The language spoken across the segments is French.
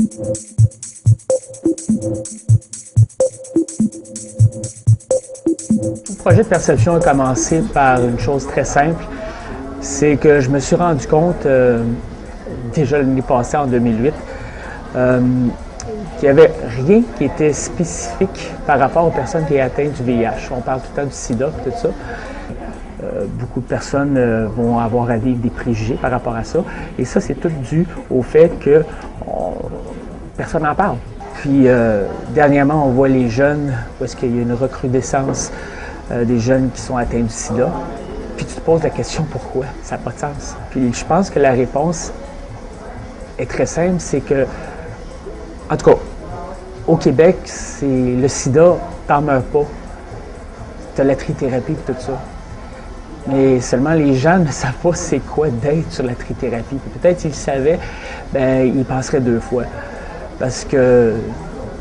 Le projet de perception a commencé par une chose très simple, c'est que je me suis rendu compte, déjà l'année passée, en 2008, qu'il n'y avait rien qui était spécifique par rapport aux personnes qui étaient atteintes du VIH. On parle tout le temps du sida et tout ça. Beaucoup de personnes vont avoir à vivre des préjugés par rapport à ça. Et ça, c'est tout dû au fait que personne n'en parle. Puis, dernièrement, on voit les jeunes, parce qu'il y a une recrudescence des jeunes qui sont atteints du sida. Puis tu te poses la question pourquoi? Ça n'a pas de sens. Puis je pense que la réponse est très simple, c'est que, en tout cas, au Québec, c'est le sida, t'en meurs pas. Tu as la trithérapie et tout ça. Mais seulement les gens ne savent pas c'est quoi d'être sur la trithérapie. Peut-être s'ils le savaient, ben ils penseraient deux fois. Parce que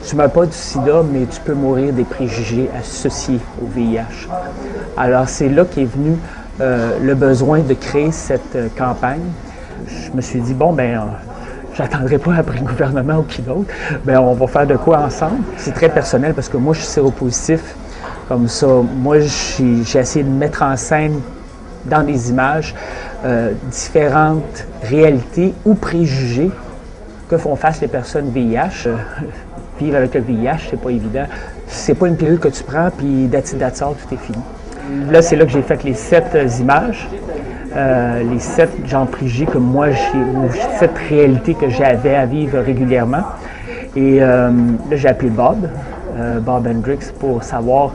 tu ne meurs pas du sida, mais tu peux mourir des préjugés associés au VIH. Alors c'est là qu'est venu le besoin de créer cette campagne. Je me suis dit, bon, ben j'attendrai pas après le gouvernement ou qui d'autre. Bien, on va faire de quoi ensemble. C'est très personnel parce que moi, je suis séropositif. Comme ça, moi, j'ai essayé de mettre en scène dans des images différentes réalités ou préjugés que font face les personnes VIH. Vivre avec le VIH, c'est pas évident. C'est pas une pilule que tu prends, puis that's all, tout est fini. Là, c'est là que j'ai fait les 7 images. Les 7 genres préjugés que moi, ou 7 réalités que j'avais à vivre régulièrement. Et là, j'ai appelé Bob Hendricks, pour savoir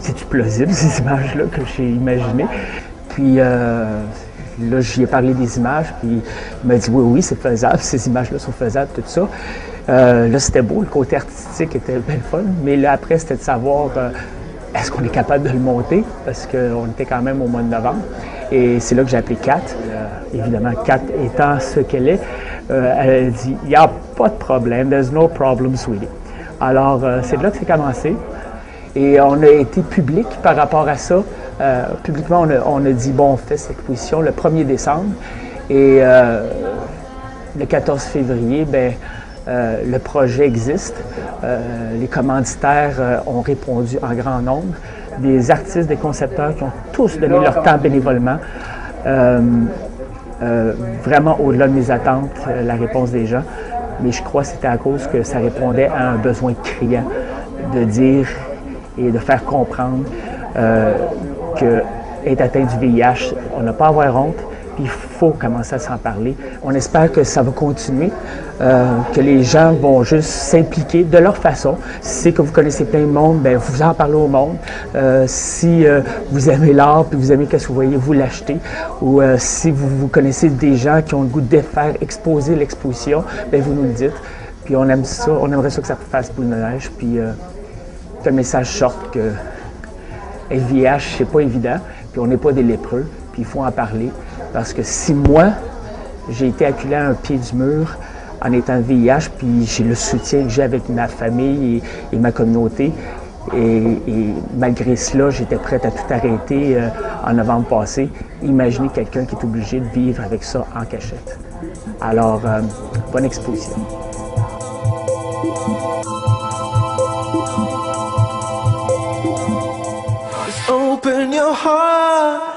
si c'est plausible, ces images-là que j'ai imaginées. Puis là, j'y ai parlé des images, puis il m'a dit oui, c'est faisable, ces images-là sont faisables, tout ça. Là, c'était beau, le côté artistique était bien fun, mais là, après, c'était de savoir est-ce qu'on est capable de le monter, parce qu'on était quand même au mois de novembre. Et c'est là que j'ai appelé Kat. Évidemment, Kat étant ce qu'elle est, elle a dit « Il n'y a pas de problème, there's no problem, sweetie ». Alors, c'est là que c'est commencé. Et on a été public par rapport à ça. Publiquement, on a dit, bon, on fait cette exposition le 1er décembre. Et le 14 février, bien, le projet existe. Les commanditaires ont répondu en grand nombre. Des artistes, des concepteurs qui ont tous donné leur temps bénévolement. Vraiment au-delà de mes attentes, la réponse des gens. Mais je crois que c'était à cause que ça répondait à un besoin criant de dire et de faire comprendre qu'être atteint du VIH, on n'a pas à avoir honte, puis il faut commencer à s'en parler. On espère que ça va continuer, que les gens vont juste s'impliquer de leur façon. Si c'est que vous connaissez plein de monde, bien, vous en parlez au monde. Si vous aimez l'art, puis vous aimez qu'est-ce que vous voyez, vous l'achetez. Ou si vous connaissez des gens qui ont le goût de faire exposer l'exposition, bien, vous nous le dites. Puis on aime ça, on aimerait ça que ça fasse boule de neige, puis que le message sorte que VIH, c'est pas évident, puis on n'est pas des lépreux, puis il faut en parler. Parce que si moi, j'ai été acculé à un pied du mur en étant VIH, puis j'ai le soutien que j'ai avec ma famille et ma communauté, et malgré cela, j'étais prête à tout arrêter en novembre passé. Imaginez quelqu'un qui est obligé de vivre avec ça en cachette. Alors, bonne exposition. Open your heart.